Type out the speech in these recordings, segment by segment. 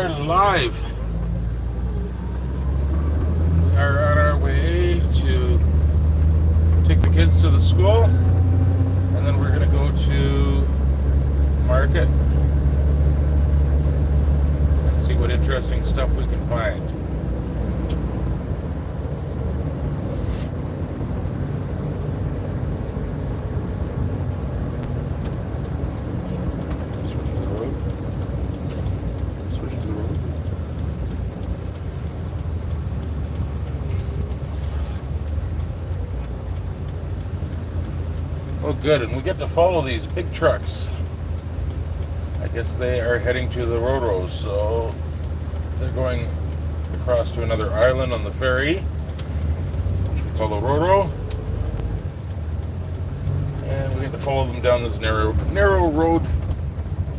are live. We are on our way to take the kids to the school, and then we're going to go to market and see what interesting stuff we can find. Oh, good, and we get to follow these big trucks. I guess they are heading to the Roro, so they're going across to another island on the ferry, which we call the Roro, and we get to follow them down this narrow road.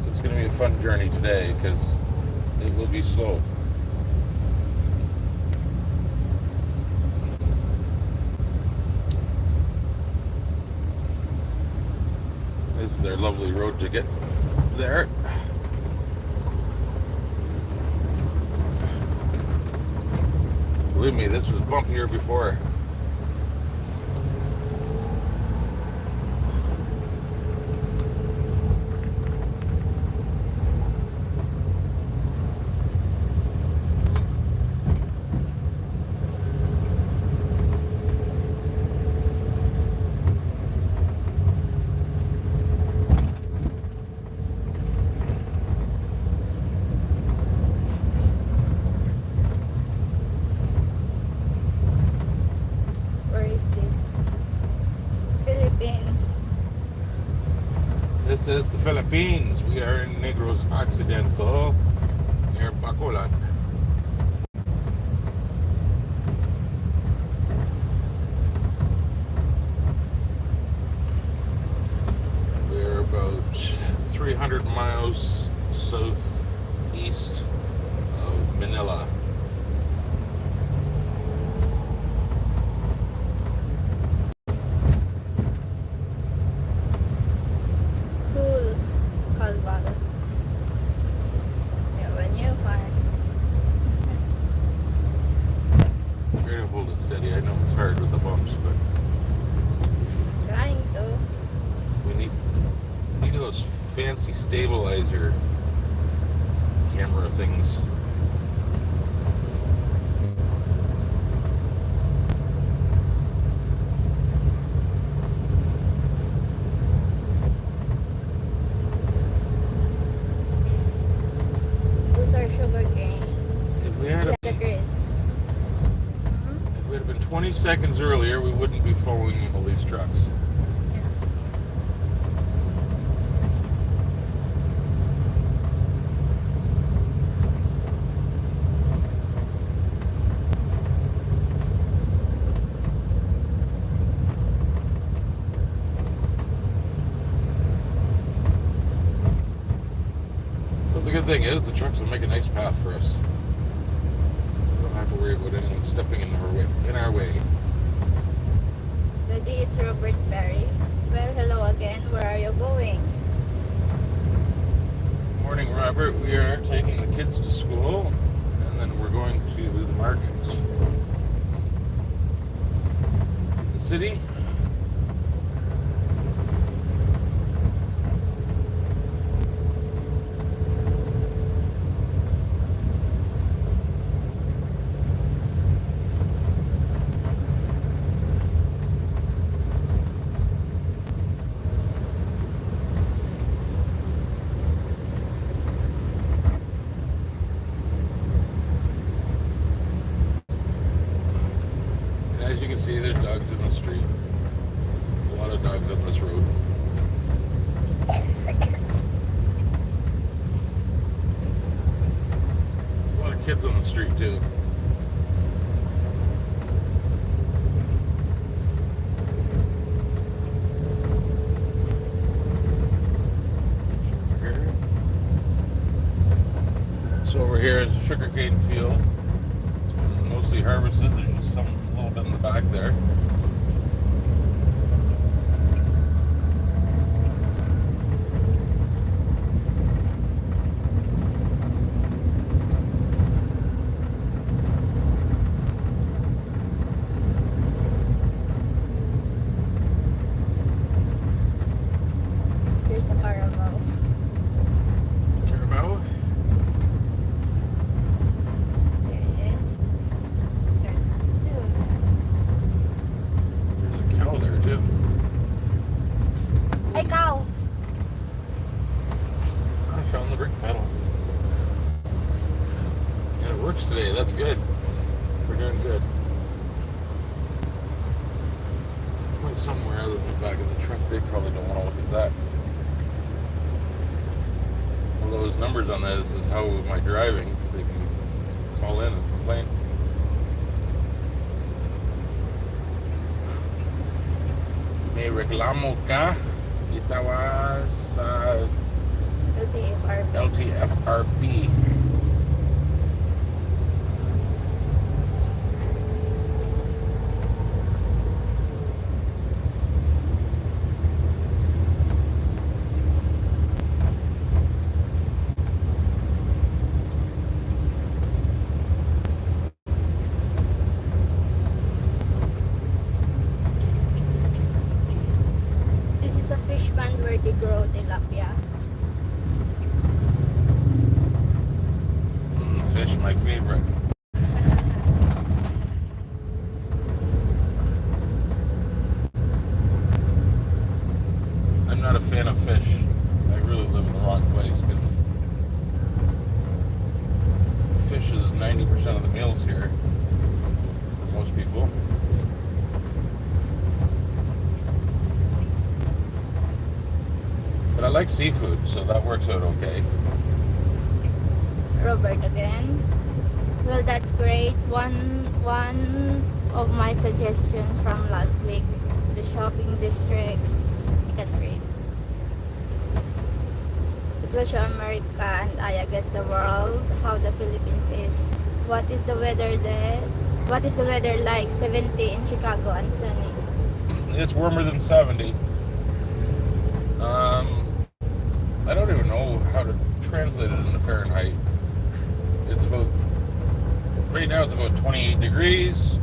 It's going to be a fun journey today because it will be slow. This is their lovely road to get there. Believe me, this was bumpier before. This is the Philippines. We are in Negros Occidental, near Bacolod. We're about 300 miles southeast of Manila. Steady. I know it's hard with the bumps, but trying to. We need those fancy stabilizer camera things. Those are sugar canes. If we had a 20 seconds earlier, we wouldn't be following all these trucks. But the good thing is, the trucks will make a nice path for us. We don't have to worry about anyone stepping in our way. Daddy, it's Robert Perry. Well, hello again. Where are you going? Morning, Robert. We are taking the kids to school, and then we're going to the markets. The city. As you can see, there's dogs in the street. A lot of dogs on this road. A lot of kids on the street too. So over here is a sugarcane field. It's been mostly harvested. There's just some little bit in the back there. works today. That's good. We're doing good. Went somewhere other than the back of the truck. They probably don't want to look at that. Well, those numbers on this is how am I driving. So they can call in and complain. May reklamo ka. Itawa sa LTFRB. This is a fish pond where they grow tilapia. Fish, my favorite. I'm not a fan of fish. I really live in the wrong place because fish is 90% of the meals here for most people. But I like seafood, so that works out okay. Robert again. Well, that's great. One of my suggestions from last week, the shopping district. You can read. It will show America and I guess the world how the Philippines is. What is the weather there? What is the weather like? 70 in Chicago and sunny. It's warmer than 70. I don't even know how to translate it into Fahrenheit. It's about, right now it's about 28 degrees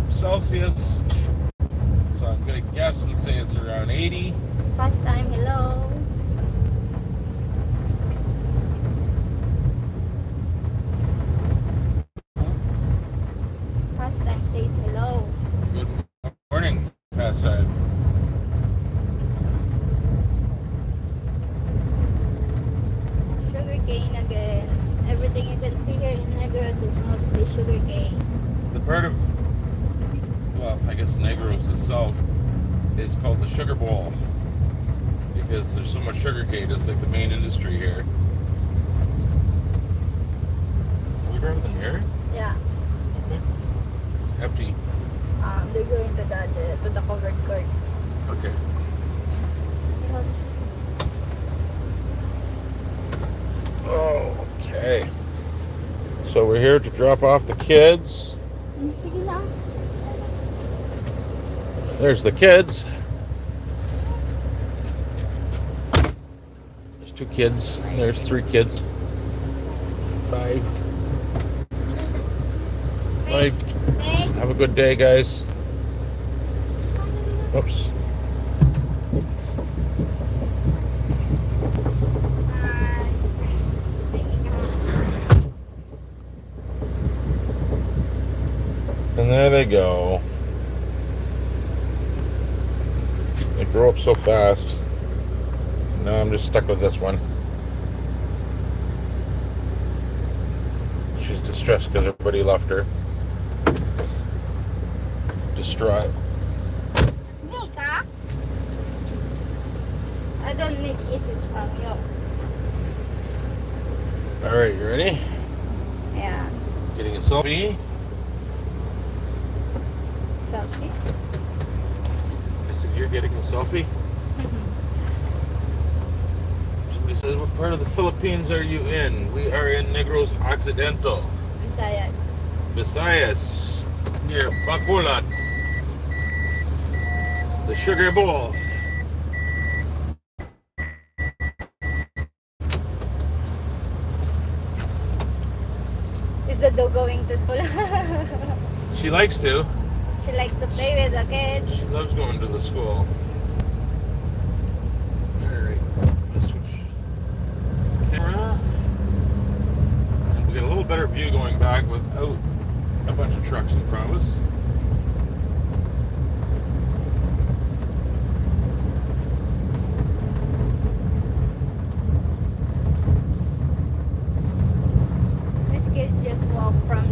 Celsius. So I'm going to guess and say it's around 80. Past time, hello. Past time says hello. Good morning, pastime. Sugarcane again. Everything you can see here in Negros is mostly sugarcane. The part of, well, I guess Negros itself is called the Sugar Bowl because there's so much sugarcane. It's like the main industry here. Are we driving them here? Yeah. Okay. It's empty. They're going to the covered court. Okay. Okay. So we're here to drop off the kids. Sige lang. There's the kids. There's 2 kids. There's 3 kids. 5. Stay. Have a good day, guys. Oops. And there they go. They grow up so fast. Now I'm just stuck with this one. She's distressed because everybody left her. Distraught. Nika? I don't need kisses from you. Alright, you ready? Yeah. Getting a selfie. Selfie. I said, you're getting a selfie? Somebody says, what part of the Philippines are you in? We are in Negros Occidental. Visayas. Visayas. Near Bacolod. The Sugar Bowl. Is the dog going to school? She likes to. She likes to play with the kids. She loves going to the school. Alright. Let's switch camera. And we get a little better view going back without a bunch of trucks in front of us. These kids just walk from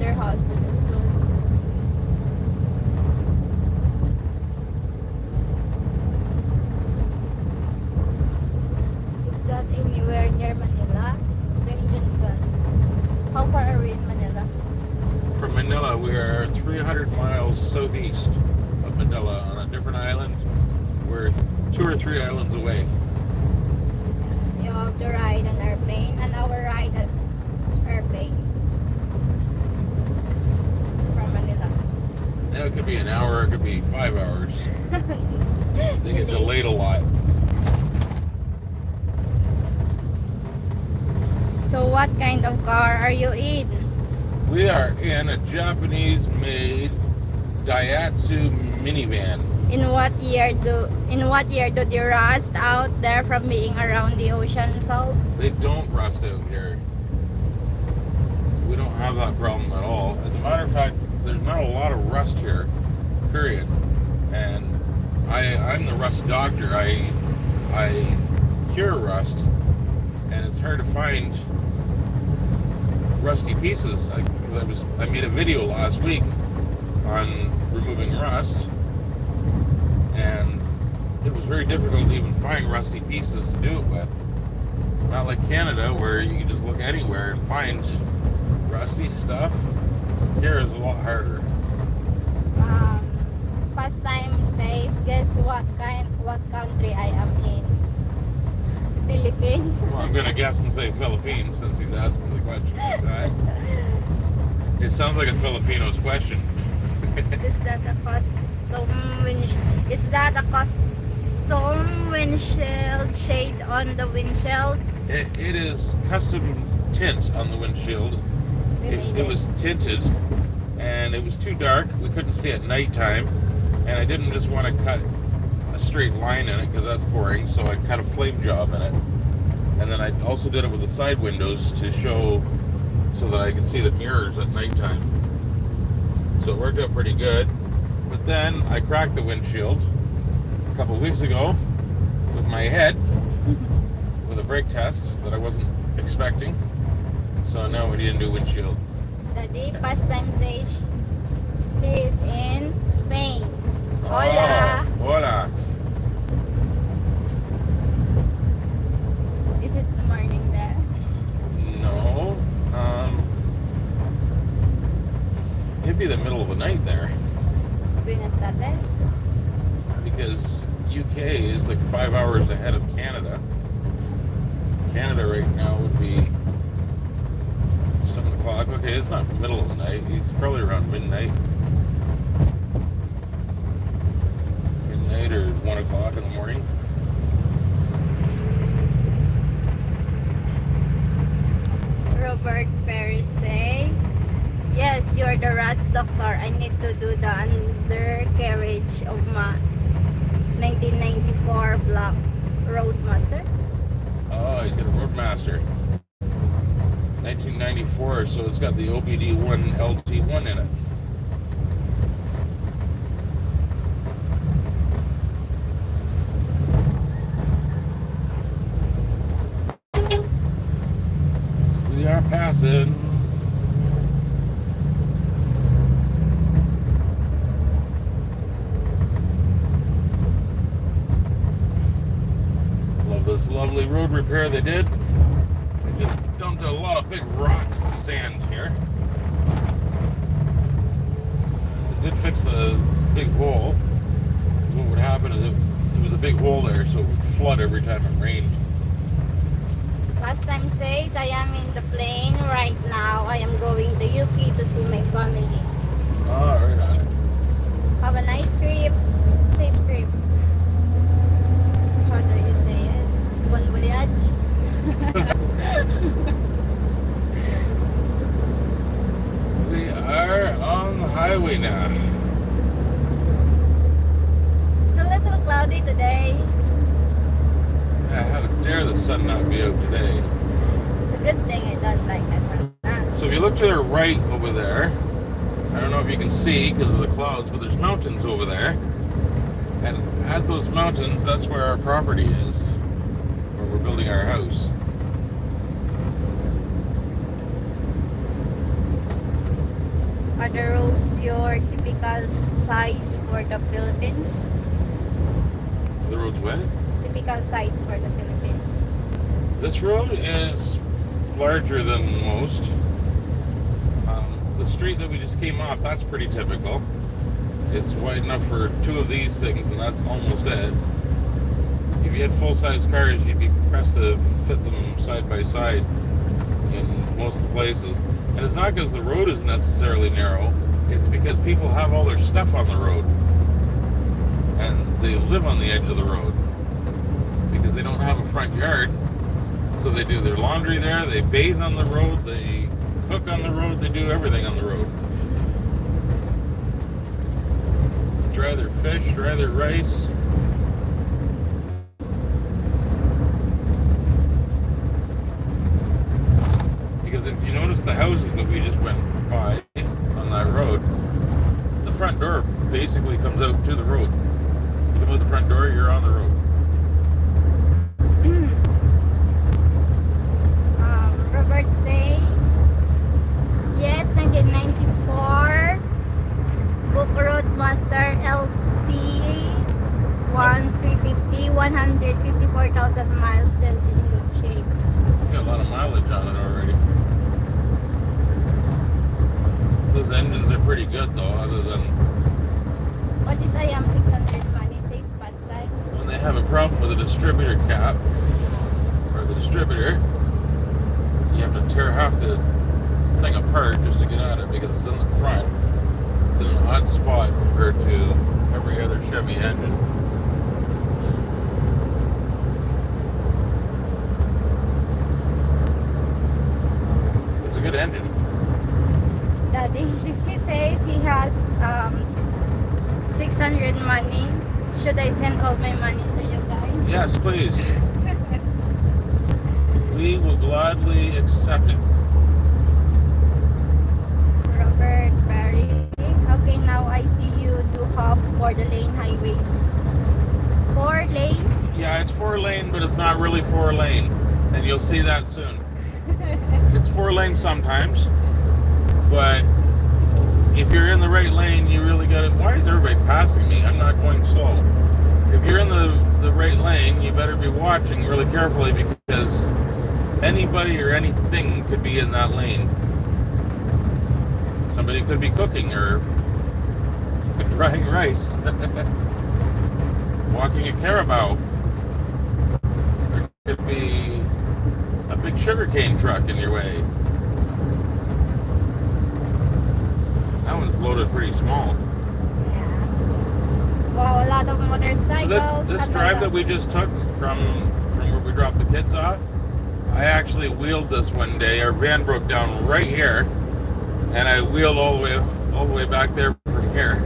we're near Manila. Then Johnson. How far are we in Manila? From Manila, we are 300 miles southeast of Manila on a different island. We're 2 or 3 islands away. You have to ride an airplane, an hour ride an airplane from Manila. Now it could be an hour, it could be 5 hours. They get delayed a lot. So what kind of car are you in? We are in a Japanese-made Daihatsu minivan. In what year do the rust out there from being around the ocean salt? They don't rust out here. We don't have that problem at all. As a matter of fact, there's not a lot of rust here, period. And I'm the rust doctor. I cure rust, and it's hard to find rusty pieces. I made a video last week on removing rust, and it was very difficult to even find rusty pieces to do it with. Not like Canada, where you can just look anywhere and find rusty stuff. Here is a lot harder. Pastime says, guess what country I am in? Philippines. Well, I'm gonna guess and say Philippines since he's asking the question like that. It sounds like a Filipino's question. Is that a custom windshield shade on the windshield? It is custom tint on the windshield. It was tinted, and it was too dark. We couldn't see at nighttime, and I didn't just want to cut a straight line in it because that's boring, so I cut a flame job in it. And then I also did it with the side windows to show so that I could see the mirrors at nighttime. So it worked out pretty good. But then I cracked the windshield a couple weeks ago with my head with a brake test that I wasn't expecting. So now we need a new windshield. Daddy, pastime says he is in Spain. Hola. Oh, hola. Is it the morning there? No. It'd be the middle of the night there. Buenas tardes. Because UK is like 5 hours ahead of Canada. Canada right now would be 7 o'clock. Okay, it's not the middle of the night. It's probably around midnight. Midnight or 1 o'clock in the morning. Robert Perry says, yes, you're the rust doctor. I need to do the undercarriage of my 1994 black Roadmaster. Oh, he's got a Roadmaster. 1994, so it's got the OBD1 LT1 in it. We are passing. Love this lovely road repair they did. They just dumped a lot of big rocks and sand here. They did fix the big hole. What would happen is it was a big hole there, so it would flood every time it rained. Last time says, I am in the plane right now. I am going to UK to see my family. Oh, right on. Have a nice trip. Safe trip. How do you say it? Bon voyage. We are on the highway now. It's a little cloudy today. How dare the sun not be out today? It's a good thing I don't like the sun. So if you look to the right over there, I don't know if you can see because of the clouds, but there's mountains over there. And at those mountains, that's where our property is, where we're building our house. Are the roads your typical size for the Philippines? The road's wet. Typical size for the Philippines. This road is larger than most. The street that we just came off, that's pretty typical. It's wide enough for two of these things, and that's almost it. If you had full-size cars, you'd be pressed to fit them side by side in most of the places. And it's not because the road is necessarily narrow, it's because people have all their stuff on the road. And they live on the edge of the road because they don't have a front yard. So they do their laundry there, they bathe on the road, they cook on the road, they do everything on the road. Dry their fish, dry their rice. Because if you notice the houses that we just went by on that road, the front door basically comes out to the road. You come out the front door, you're on the road. Robert says, yes, 1994, Book Road Master LP 1350, 154,000 miles, still in good shape. Got a lot of mileage on it already. Those engines are pretty good though, other than What is IM 600 money says past time? when they have a problem with a distributor cap or the distributor, you have to tear half the thing apart just to get at it because it's in the front. It's in an odd spot compared to every other Chevy engine. It's a good engine. Daddy, he says he has 600 money. Should I send all my money to you guys? Yes, please. We will gladly accept it. Robert Barry. Okay, now I see you do half for the lane highways. 4 lane? Yeah, it's 4 lane, but it's not really 4 lane. And you'll see that soon. It's 4 lane sometimes, but if you're in the right lane, you really gotta. Why is everybody passing me? I'm not going slow. If you're in the right lane, you better be watching really carefully because anybody or anything could be in that lane. Somebody could be cooking or drying rice, walking a carabao. There could be a big sugarcane truck in your way. That one's loaded pretty small. Yeah. Wow, a lot of motorcycles. This drive that we just took from where we dropped the kids off, I actually wheeled this one day. Our van broke down right here, and I wheeled all the way back there from here.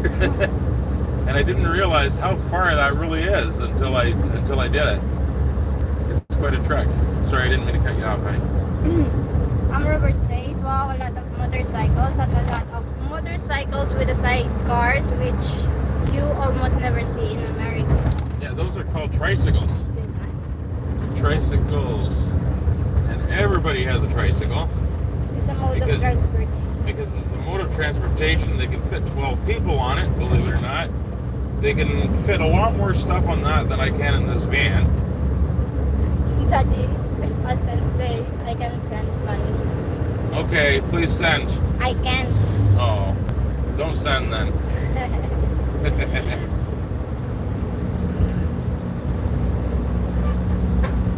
And I didn't realize how far that really is until I did it. It's quite a trek. Sorry, I didn't mean to cut you off, honey. Robert says, wow, a lot of motorcycles and a lot of motorcycles with the sidecars, which you almost never see in America. Yeah, those are called tricycles. Tricycles. And everybody has a tricycle. It's a mode of transportation. Because it's a mode of transportation, they can fit 12 people on it, believe it or not. They can fit a lot more stuff on that than I can in this van. Daddy, husband says I can send money. Okay, please send. I can't. Oh, don't send then.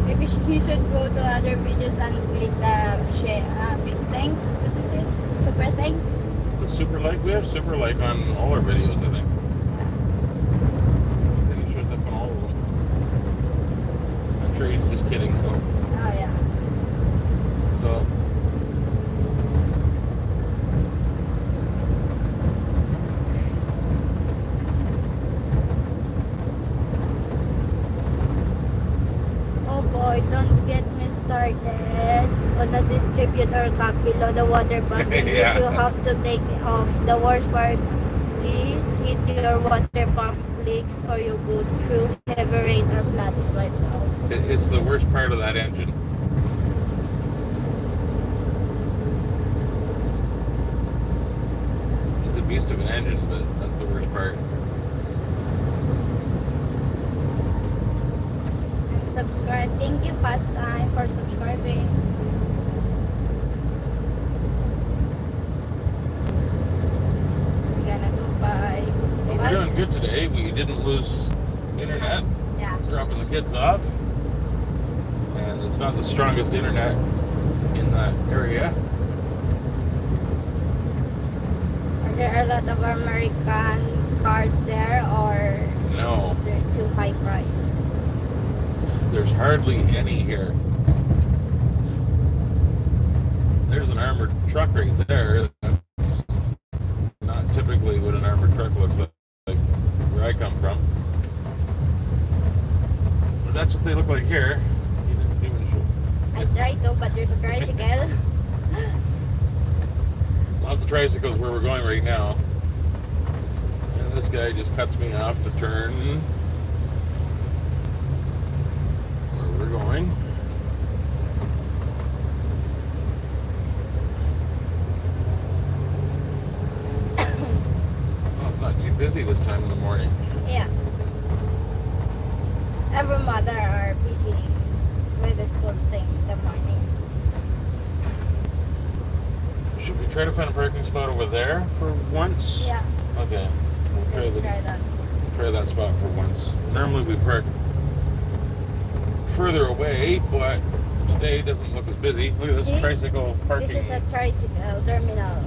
Maybe he should go to other videos and click the share. Big thanks. What is it? Super thanks. The super like, we have super like on all our videos, I think. I think it shows up on all of them. I'm sure he's just kidding though. Oh yeah. So. Oh boy, don't get me started on the distributor cap below the water pump in Yeah. which you have to take off. The worst part is hit your water pump leaks or you go through heavy rain or flood, it wipes out. It's the worst part of that engine. It's a beast of an engine, but that's the worst part. I'm subscribe. Thank you, Pastime, for subscribing. We're gonna go by. Well, we're doing good today. We didn't lose internet. Yeah. Dropping the kids off. And it's not the strongest internet in that area. Are there a lot of American cars there, or No, they're too high priced? there's hardly any here. There's an armored truck right there. That's not typically what an armored truck looks like where I come from. But that's what they look like here. You didn't even show. I tried to, but there's a tricycle. Lots of tricycles where we're going right now. And this guy just cuts me off to turn where we're going. Well, it's not too busy this time in the morning. Yeah. Every mother are busy with the school thing in the morning. Should we try to find a parking spot over there for once? Yeah. Okay. We'll Let's try that. try that spot for once. Normally we park further away, but today doesn't look as busy. Look at this See? tricycle parking. This is a tricycle terminal.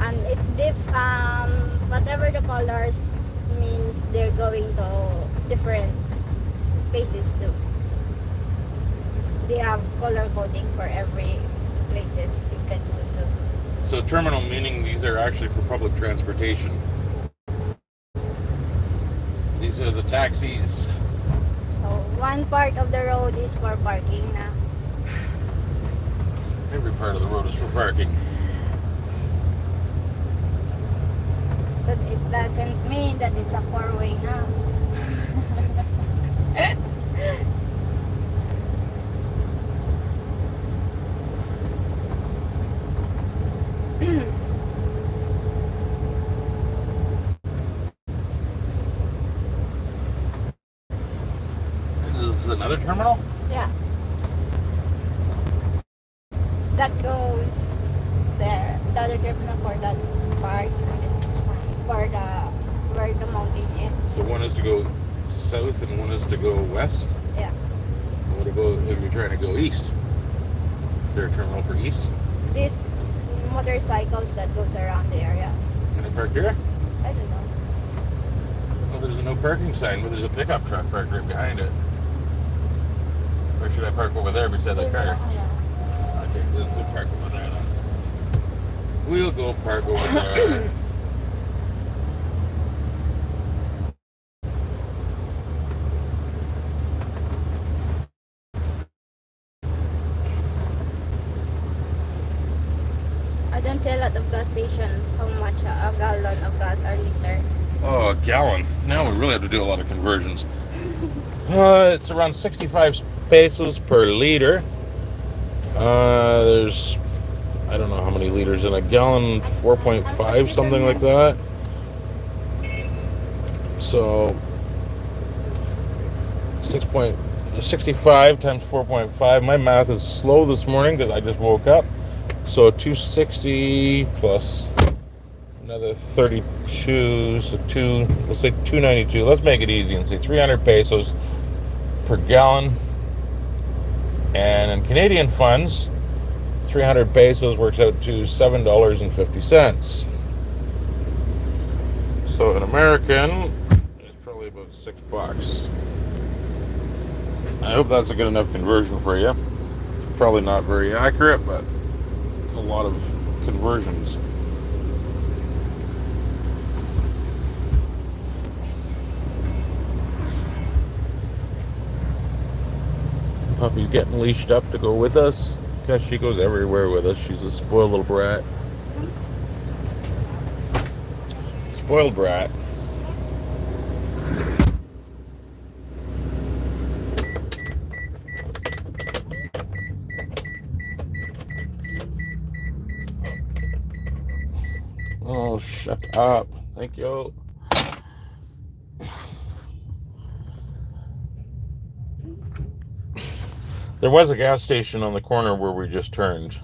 And whatever the colors means, they're going to different places too. They have color coding for every places you can go to. So terminal meaning these are actually for public transportation. These are the taxis. So one part of the road is for parking na. Every part of the road is for parking. So it doesn't mean that it's a four-way now. This is another terminal? Yeah. That goes there. The other terminal for that part, and this one for the where the mountain is. So one is to go south and one is to go west? Yeah. What about if you're trying to go east? Is there a terminal for east? These motorcycles that goes around the area. Can I park here? I don't know. Well, there's a no parking sign, but there's a pickup truck parked right behind it. Or should I park over there beside that car? Yeah. Okay, we'll park over there then. We'll go park over there. I don't see a lot of gas stations. How much a gallon of gas or liter? Oh, a gallon. Now we really have to do a lot of conversions. It's around 65 pesos per liter. There's, I don't know how many liters in a gallon, 4.5, something like that. So, 65 times 4.5. My math is slow this morning because I just woke up. So 260 plus another 32, so let's say 292. Let's make it easy and say 300 pesos per gallon. And in Canadian funds, 300 pesos works out to $7.50. So in American, it's probably about $6. I hope that's a good enough conversion for you. It's probably not very accurate, but it's a lot of conversions. Puppy's getting leashed up to go with us because she goes everywhere with us. She's a spoiled little brat. Spoiled brat. Oh, shut up. Thank you. There was a gas station on the corner where we just turned.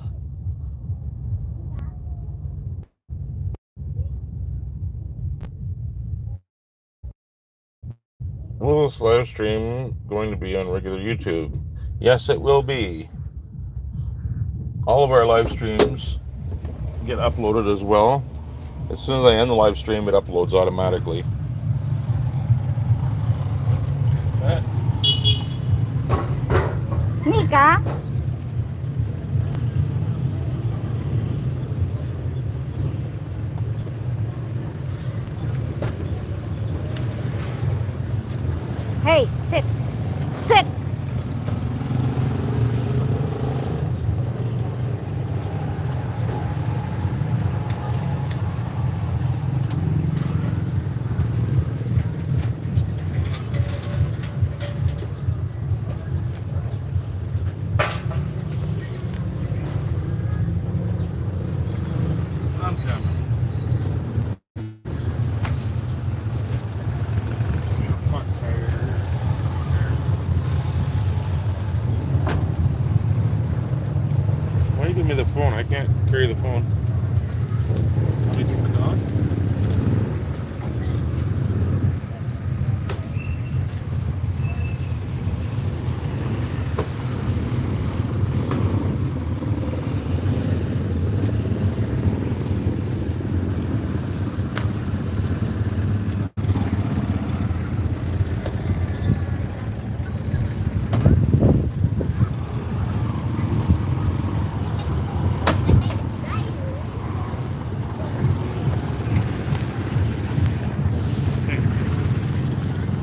Will this live stream going to be on regular YouTube? Yes, it will be. All of our live streams get uploaded as well. As soon as I end the live stream, it uploads automatically. Nika? Hey, sit. Sit. I'm coming. Why you give me the phone? I can't carry the phone. Want me to take the dog? Are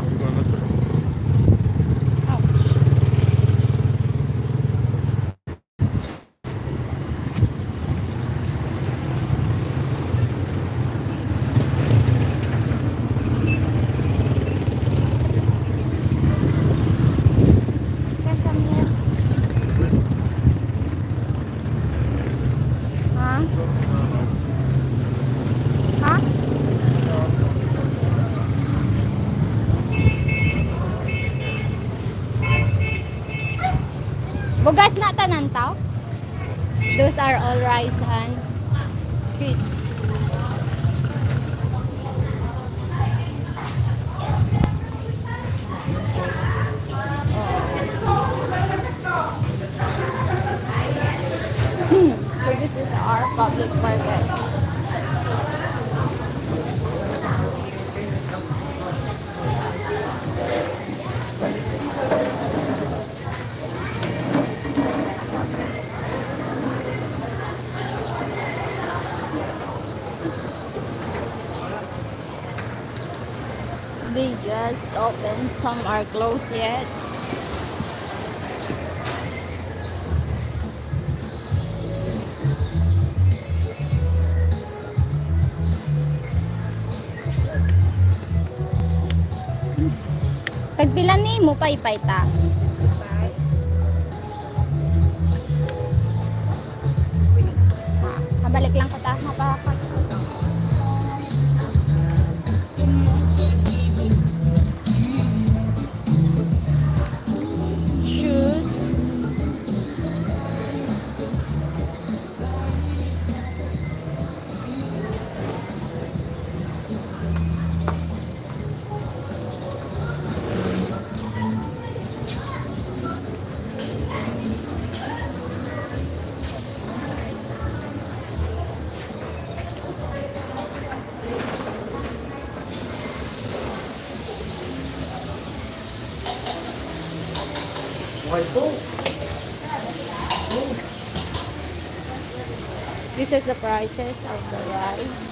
we going this way? Can come here. Huh? Huh? Bugas na tanan tao? Those are all rice and fruits. So this is our public market. They just opened, some are closed yet. Tagpilan ni mo pay ta. Kabalik lang ko ta, mapakat. Shoes. This is the prices of the rice.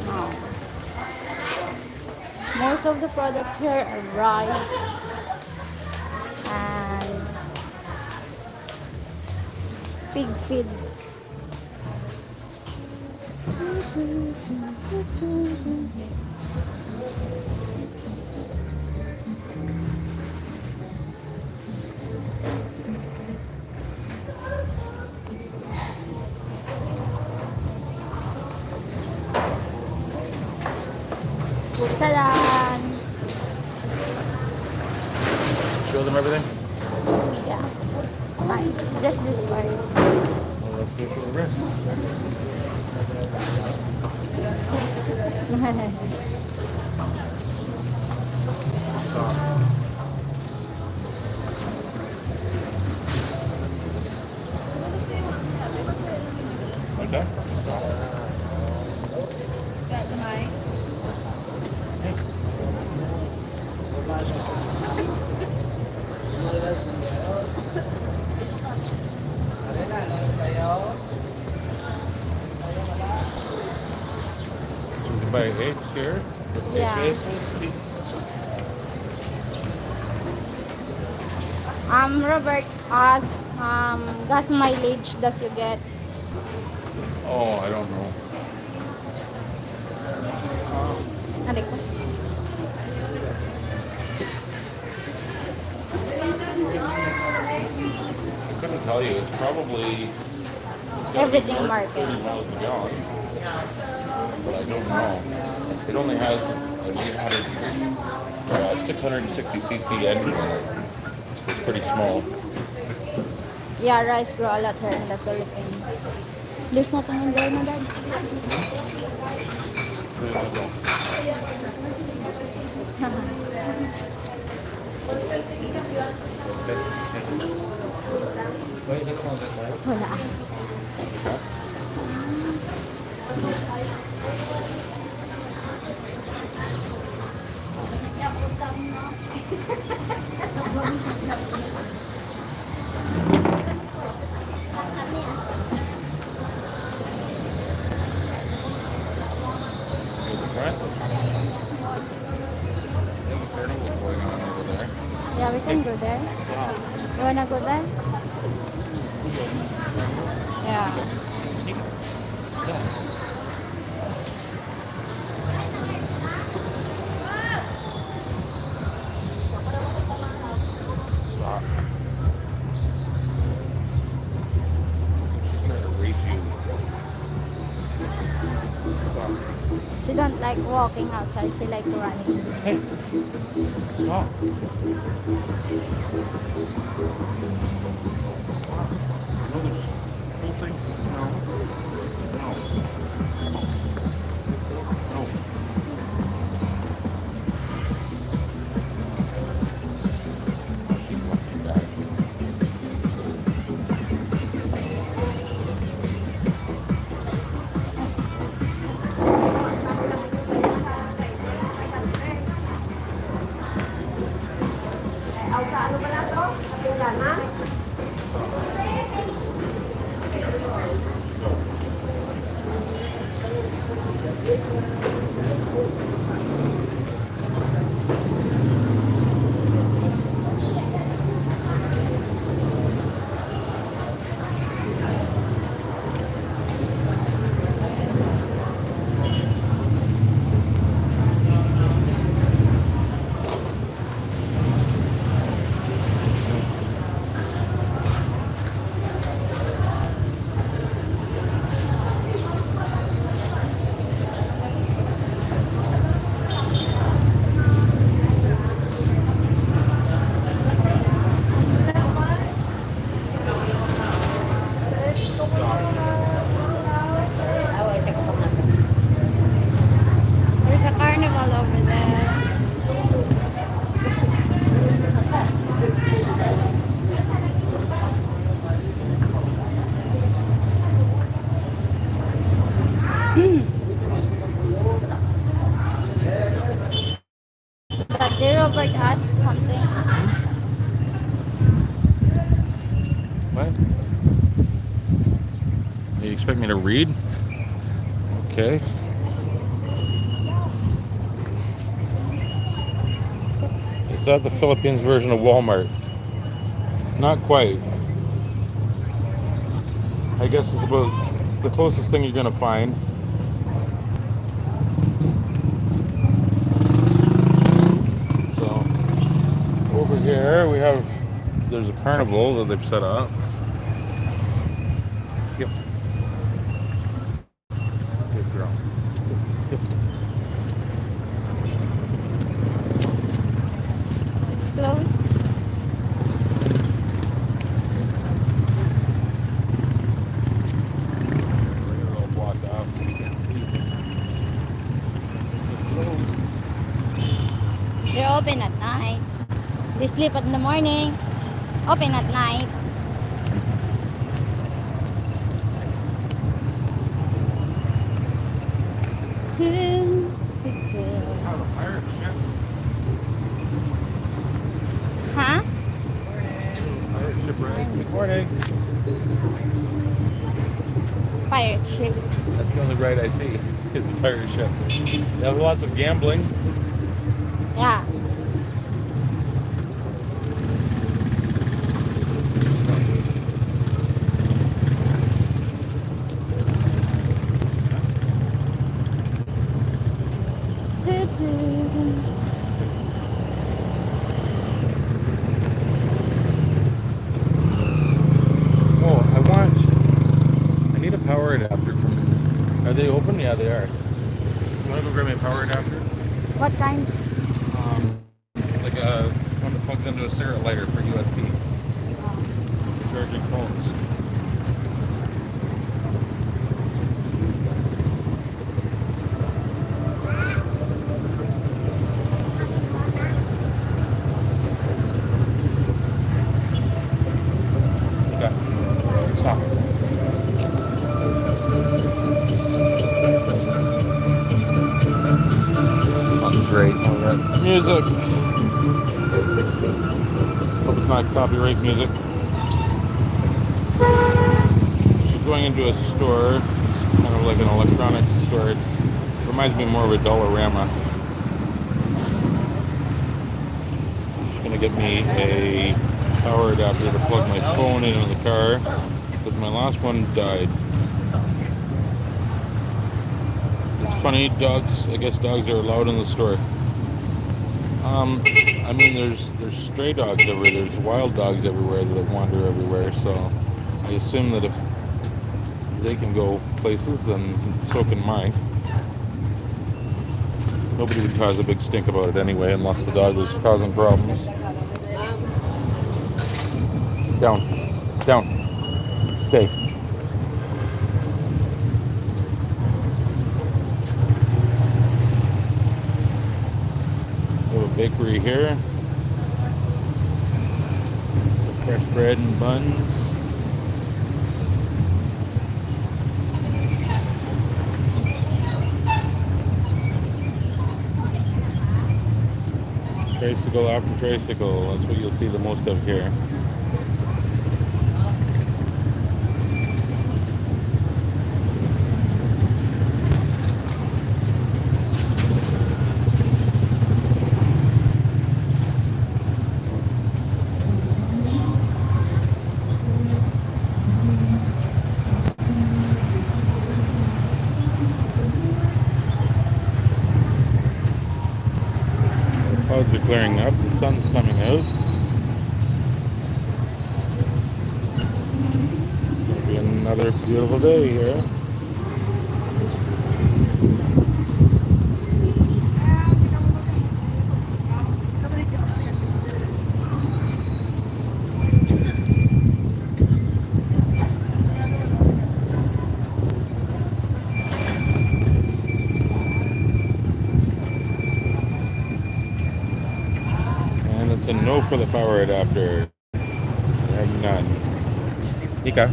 Oh. Most of the products here are rice and pig feeds. Ta-da! Show them everything? Yeah. Like, just this part. Well, let's go for the rest. Like that? So we can buy eggs here. Yeah. Eggs. Robert asked, gas mileage does you get? Oh, I don't know. Ano ko? I couldn't tell you. It's probably Everything north of market. 30 miles a gallon, but I don't know. It only has an 660cc engine in it. It's pretty small. Yeah, rice grow a lot here in the Philippines. There's nothing in there, no, Dad? Wala. Yeah, we can go there. You wanna go there? Yeah. Stop. I'm trying to race you. Stop. She don't like walking outside. She likes running. Hey. Stop. No, there's whole thing. No. No. No. Keep walking back. There's a carnival over there. But did Robert ask something? What? You expect me to read? Okay. Is that the Philippines version of Walmart? Not quite. I guess it's about the closest thing you're gonna find. So over here there's a carnival that they've set up. Yep. Good girl. Yep. open at night. They sleep in the morning, open at night. Toon, toon, toon. Oh, the pirate ship. Huh? Pirate ship, right? Good morning. Pirate ship. That's the only ride I see is the pirate ship. They have lots of gambling. Yeah. Toon, toon. Oh, I need a power adapter from. Are they open? Yeah, they are. You want to go grab me a power adapter? What kind? Like one that plugs into a cigarette lighter for USB charging phones. Okay. Stop. Oh, great. Oh, yeah. Music. Hope it's not copyright music. She's going into a store. It's kind of like an electronics store. It reminds me more of a Dollarama. She's going to get me a power adapter to plug my phone into the car because my last one died. It's funny, dogs. I guess dogs are allowed in the store. I mean, there's stray dogs everywhere. There's wild dogs everywhere that wander everywhere. So I assume that if they can go places, then so can mine. Nobody would cause a big stink about it anyway, unless the dog was causing problems. Down, down, stay. We have a bakery here. Some fresh bread and buns. Tricycle after tricycle. That's what you'll see the most of here. Clouds are clearing up, the sun's coming out. It's going to be another beautiful day here. And it's a no for the power adapter. I have none. Ika.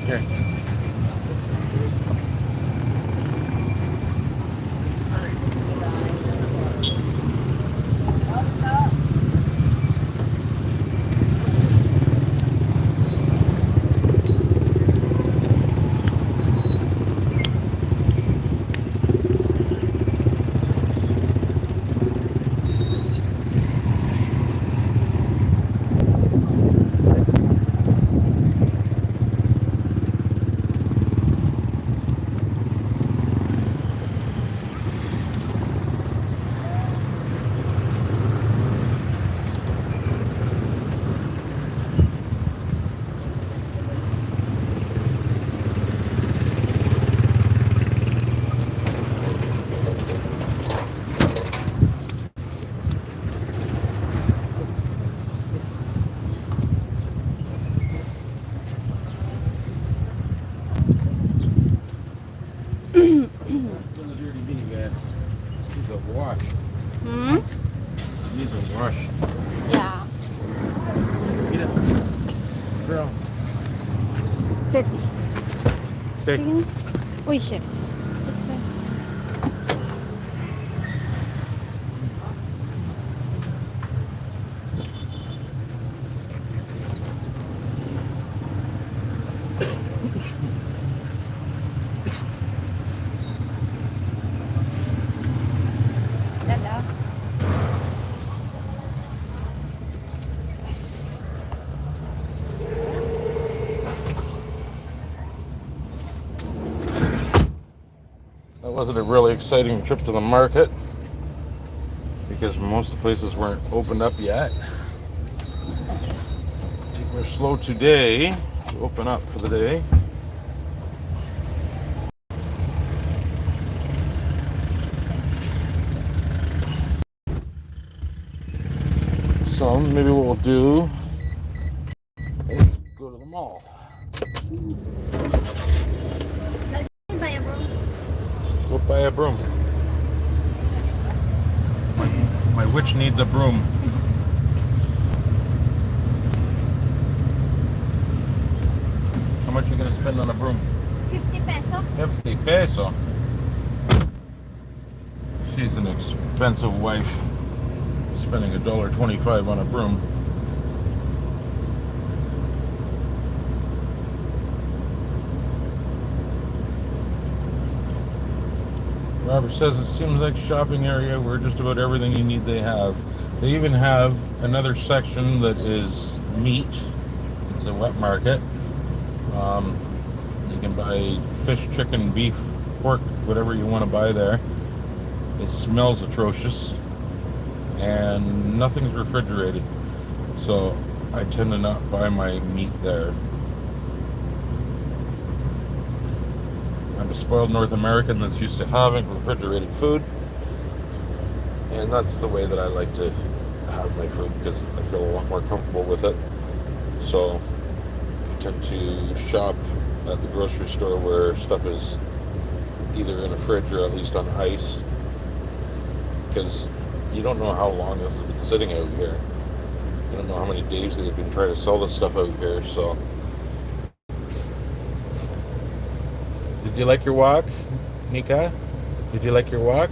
Here. wash. Hmm? Needs a wash. Yeah. Get it. Girl. Sit. Okay. Sige na. Uy, shucks. Just go. Dada. That wasn't a really exciting trip to the market because most of the places weren't opened up yet. We're slow today to open up for the day. So maybe what we'll do is go to the mall. Buy a broom. Go buy a broom. My witch needs a broom. How much are you going to spend on a broom? 50 peso. 50 peso. She's an expensive wife. Spending $1.25 on a broom. Robert says it seems like a shopping area where just about everything you need they have. They even have another section that is meat. It's a wet market. You can buy fish, chicken, beef, pork, whatever you want to buy there. It smells atrocious and nothing's refrigerated. So I tend to not buy my meat there. I'm a spoiled North American that's used to having refrigerated food, and that's the way that I like to have my food because I feel a lot more comfortable with it. So I tend to shop at the grocery store where stuff is either in a fridge or at least on ice, because you don't know how long this has been sitting out here. You don't know how many days they've been trying to sell this stuff out here. So did you like your walk, Nika? Did you like your walk?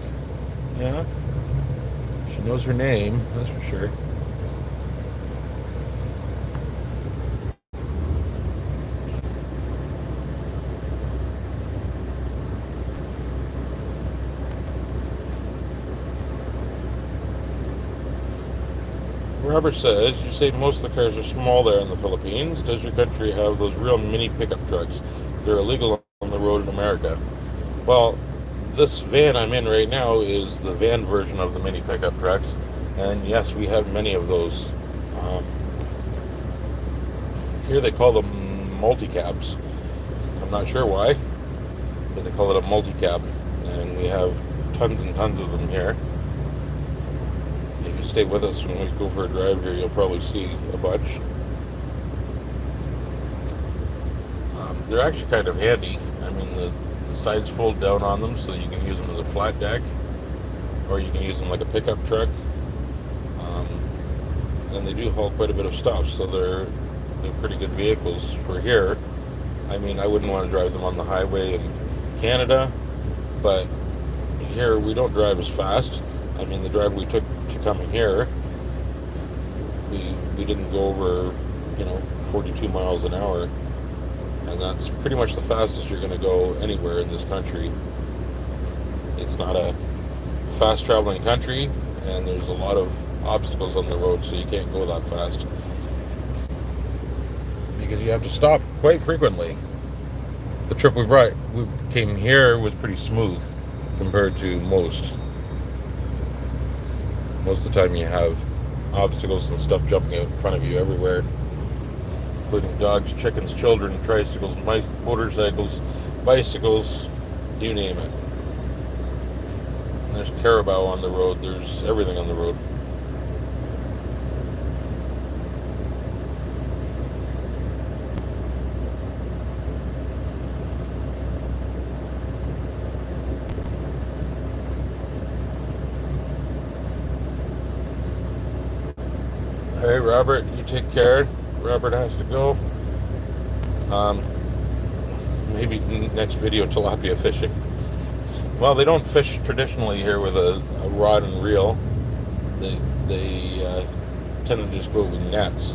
Yeah? She knows her name, that's for sure. Robert says, you say most of the cars are small there in the Philippines. Does your country have those real mini pickup trucks? They're illegal on the road in America. Well, this van I'm in right now is the van version of the mini pickup trucks. And yes, we have many of those. Here they call them multi-cabs. I'm not sure why, but they call it a multi-cab. And we have tons and tons of them here. If you stay with us when we go for a drive here, you'll probably see a bunch. They're actually kind of handy. I mean, the sides fold down on them, so you can use them as a flat deck, or you can use them like a pickup truck. And they do haul quite a bit of stuff, so they're pretty good vehicles for here. I mean, I wouldn't want to drive them on the highway in Canada, but here we don't drive as fast. I mean, the drive we took to coming here, we didn't go over, 42 miles an hour, and that's pretty much the fastest you're going to go anywhere in this country. It's not a fast traveling country, and there's a lot of obstacles on the road, so you can't go that fast because you have to stop quite frequently. The trip we came here was pretty smooth compared to most. Most of the time you have obstacles and stuff jumping out in front of you everywhere, including dogs, chickens, children, tricycles, motorcycles, bicycles, you name it. And there's carabao on the road, there's everything on the road. Hey, Robert, you take care. Robert has to go. Um, Maybe next video, tilapia fishing. Well, they don't fish traditionally here with a rod and reel. They tend to just go with nets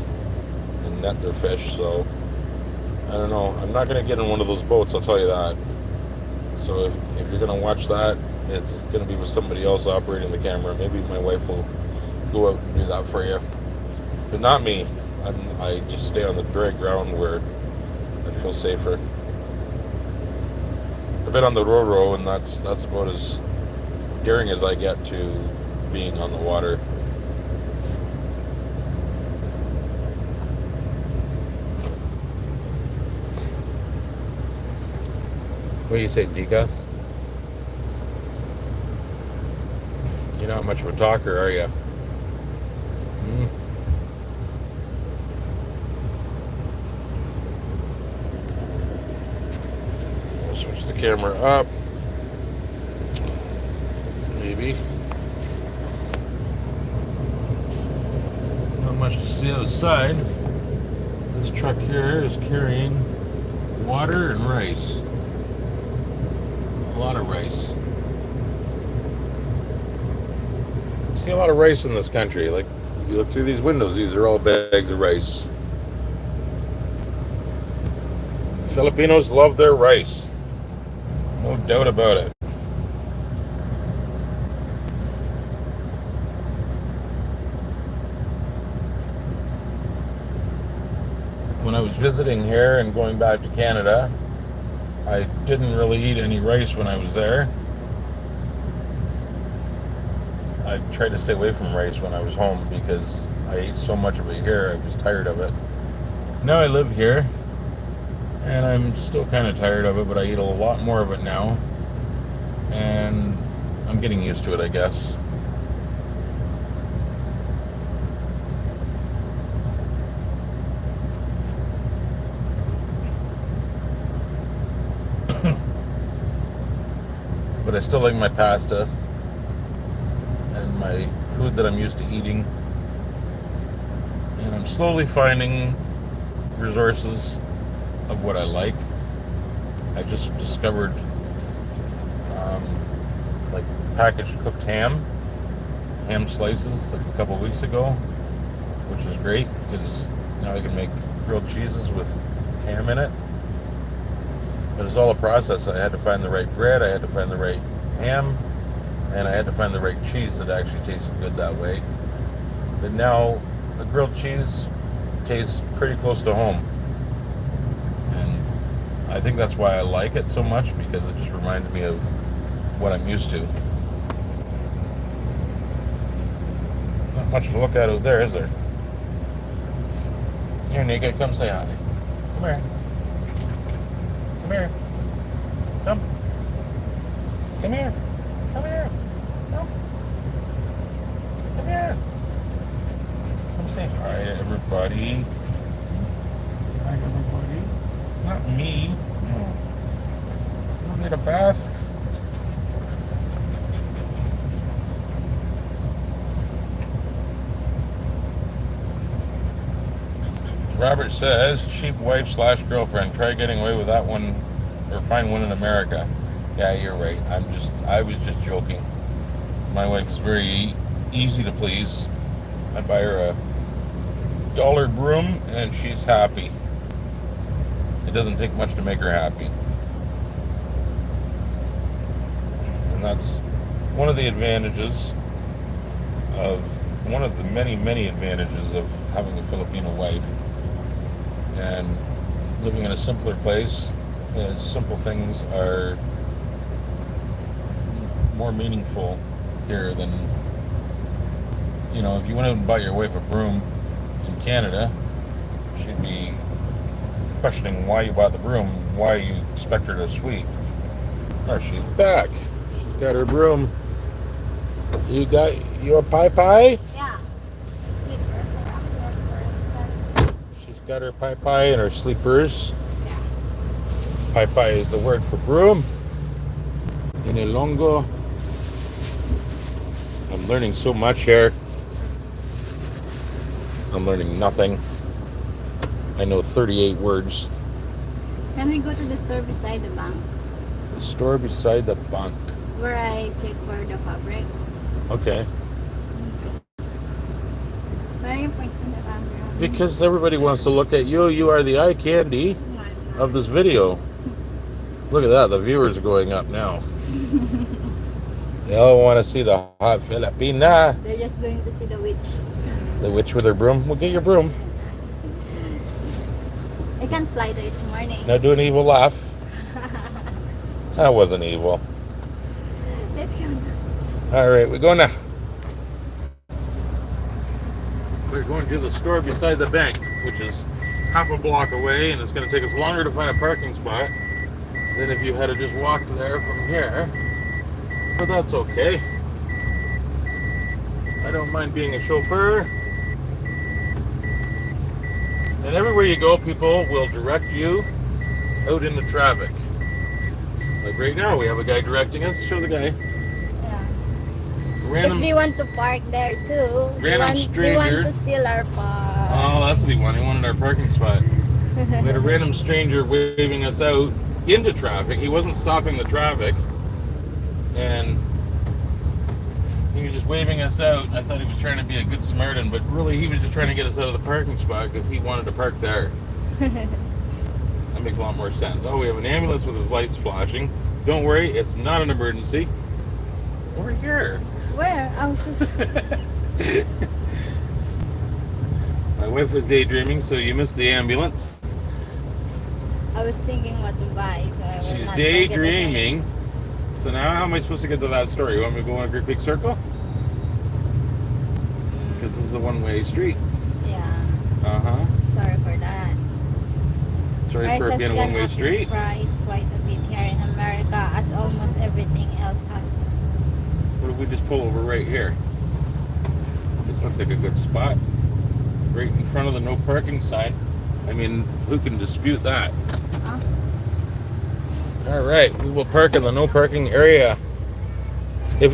and net their fish. So I don't know. I'm not going to get in one of those boats, I'll tell you that. So if you're going to watch that, it's going to be with somebody else operating the camera. Maybe my wife will go out and do that for you. But not me. I just stay on the dry ground where I feel safer. I've been on the Roro, and that's about as daring as I get to being on the water. What do you say, Dika? You're not much of a talker, are you? We'll switch the camera up. Maybe. Not much to see outside. This truck here is carrying water and rice. A lot of rice. I see a lot of rice in this country. Like, you look through these windows, these are all bags of rice. Filipinos love their rice. No doubt about it. When I was visiting here and going back to Canada, I didn't really eat any rice when I was there. I tried to stay away from rice when I was home because I ate so much of it here, I was tired of it. Now I live here, and I'm still kind of tired of it, but I eat a lot more of it now. And I'm getting used to it, I guess. But I still like my pasta and my food that I'm used to eating. And I'm slowly finding resources of what I like. I just discovered like packaged cooked ham slices like a couple weeks ago, which is great because now I can make grilled cheeses with ham in it. But it's all a process. I had to find the right bread, I had to find the right ham, and I had to find the right cheese that actually tasted good that way. But now the grilled cheese tastes pretty close to home. And I think that's why I like it so much, because it just reminds me of what I'm used to. Not much to look at out there, is there? Here, Nika, come say hi. Come here. Come here. Come. Come here. Come here. Come. Come here. Come say hi, everybody. Hi, everybody. Not me. No. You want to get a bath? Robert says, cheap wife / girlfriend. Try getting away with that one, or find one in America. Yeah, you're right. I was just joking. My wife is very easy to please. I buy her a $1 broom and she's happy. It doesn't take much to make her happy. And that's one of the advantages of, one of the many, many advantages of having a Filipino wife. And living in a simpler place, simple things are more meaningful here than, if you went out and bought your wife a broom in Canada, she'd be questioning why you bought the broom, why you expect her to sweep. Oh, she's back. She's got her broom. You a pie? Yeah. Got her pai and her sleepers. Yeah. Pai is the word for broom in Ilonggo. I'm learning so much here. I'm learning nothing. I know 38 words. Can we go to the store beside the bank The store beside the bank. where I check for the fabric? Okay. Why are you pointing the camera? Because everybody wants to look at you. You are the eye candy of this video. Look at that. The viewers are going up now. They all want to see the hot Filipina. They're just going to see the witch. The witch with her broom. Well, get your broom. I can't fly though, it's morning. Now do an evil laugh. That wasn't evil. Let's go now. All right, we're going now. We're going to the store beside the bank, which is half a block away, and it's going to take us longer to find a parking spot than if you had to just walk there from here. But that's okay. I don't mind being a chauffeur. And everywhere you go, people will direct you out into traffic. Like right now, we have a guy directing us. Show the guy. Yeah. Because Random. they want to park there too. They want stranger. to steal our park. Oh, that's what he wanted. He wanted our parking spot. We had a random stranger waving us out into traffic. He wasn't stopping the traffic. And he was just waving us out. I thought he was trying to be a good Samaritan, but really he was just trying to get us out of the parking spot because he wanted to park there. That makes a lot more sense. Oh, we have an ambulance with his lights flashing. Don't worry, it's not an emergency. Over here. Where? I was so My wife was daydreaming, so you missed the ambulance. I was thinking what to buy, so I will She's not daydreaming. So now how am I supposed to get to that store? You want me to go in a great big circle? Because this is a one-way street. Yeah. Uh-huh. Sorry for that. Sorry for it being a one-way street. Price quite a bit here in America, as almost everything else has. What if we just pull over right here? This looks like a good spot. Right in front of the no parking sign. I mean, who can dispute that? Huh? All right, we will park in the no parking area. If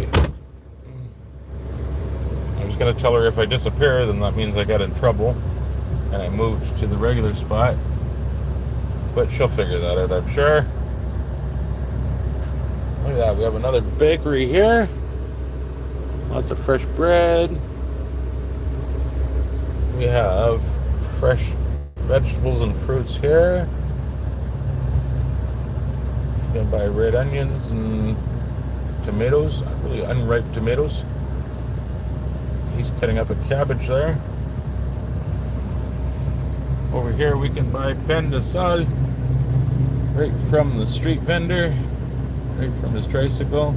I'm just gonna tell her if I disappear, then that means I got in trouble and I moved to the regular spot. But she'll figure that out, I'm sure. Look at that, we have another bakery here. Lots of fresh bread. We have fresh vegetables and fruits here. You can buy red onions and tomatoes, really unripe tomatoes. He's cutting up a cabbage there. Over here we can buy pain de sal right from the street vendor, right from his tricycle.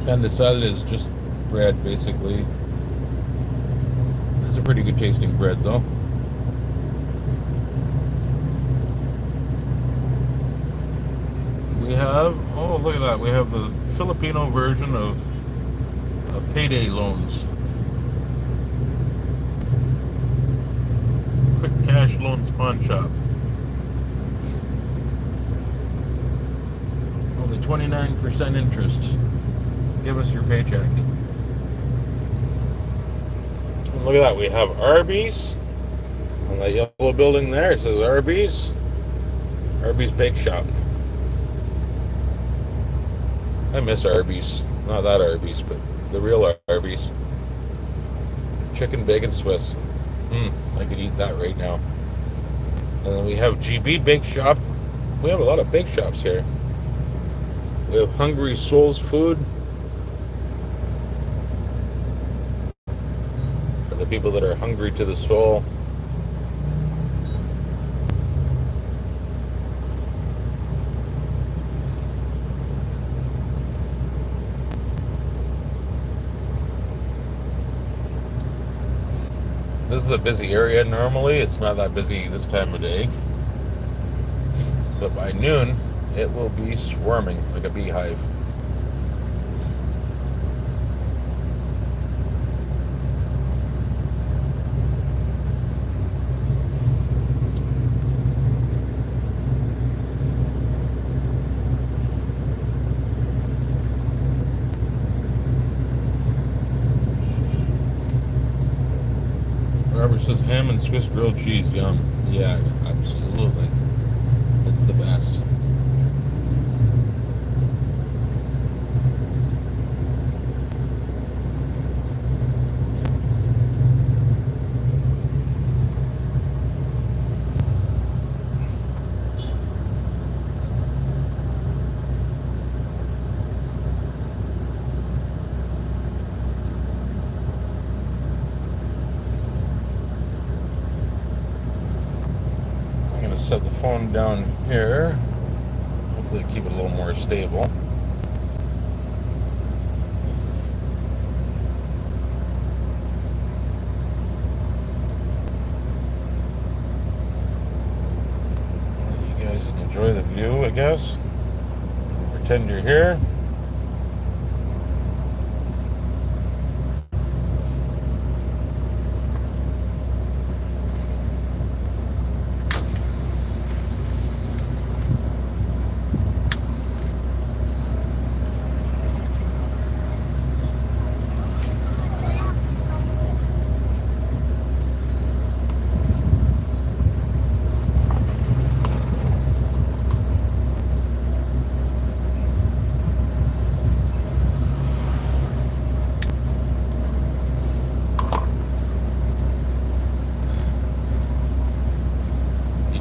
Pain de sal is just bread, basically. It's a pretty good tasting bread, though. We have, oh look at that, we have the Filipino version of payday loans. Quick cash loans pawn shop. Only 29% interest. Give us your paycheck. And look at that, we have Arby's. On that yellow building there, it says Arby's. Arby's Bake Shop. I miss Arby's. Not that Arby's, but the real Arby's. Chicken bacon Swiss. I could eat that right now. And then we have GB Bake Shop. We have a lot of bake shops here. We have Hungry Souls Food. For the people that are hungry to the soul. This is a busy area normally. It's not that busy this time of day. But by noon, it will be swarming like a beehive. ham and Swiss grilled cheese, yum. Yeah, absolutely. It's the best. Set the phone down here. Hopefully keep it a little more stable. You guys enjoy the view, I guess. Pretend you're here.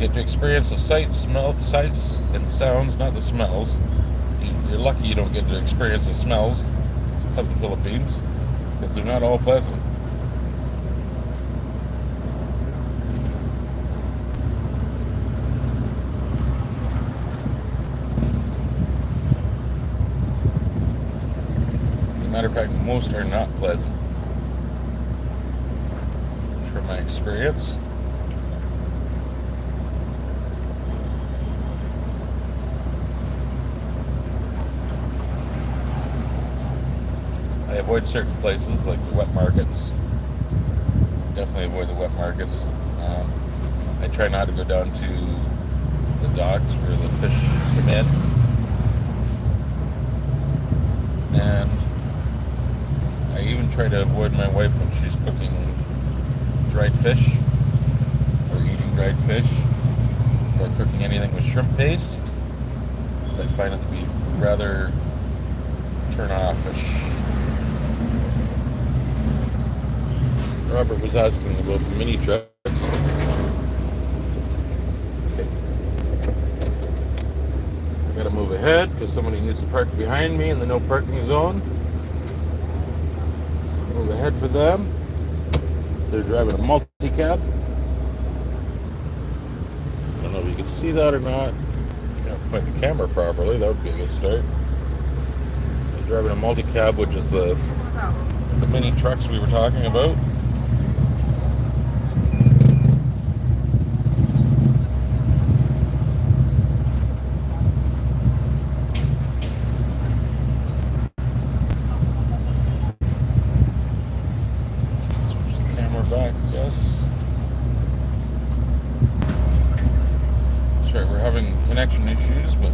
Get to experience the sights and sounds, not the smells. You're lucky you don't get to experience the smells of the Philippines, because they're not all pleasant. As a matter of fact, most are not pleasant, from my experience. I avoid certain places like the wet markets. Definitely avoid the wet markets. I try not to go down to the docks where the fish come in. And I even try to avoid my wife when she's cooking dried fish or eating dried fish or cooking anything with shrimp paste, because I find it to be rather turn-offish. Robert was asking about the mini trucks. Okay. I gotta move ahead because somebody needs to park behind me in the no parking zone. So move ahead for them. They're driving a multi-cab. I don't know if you can see that or not. Can't point the camera properly. That would be a good start. They're driving a multi-cab, which is the mini trucks we were talking about. Back, yes. That's right, we're having connection issues, but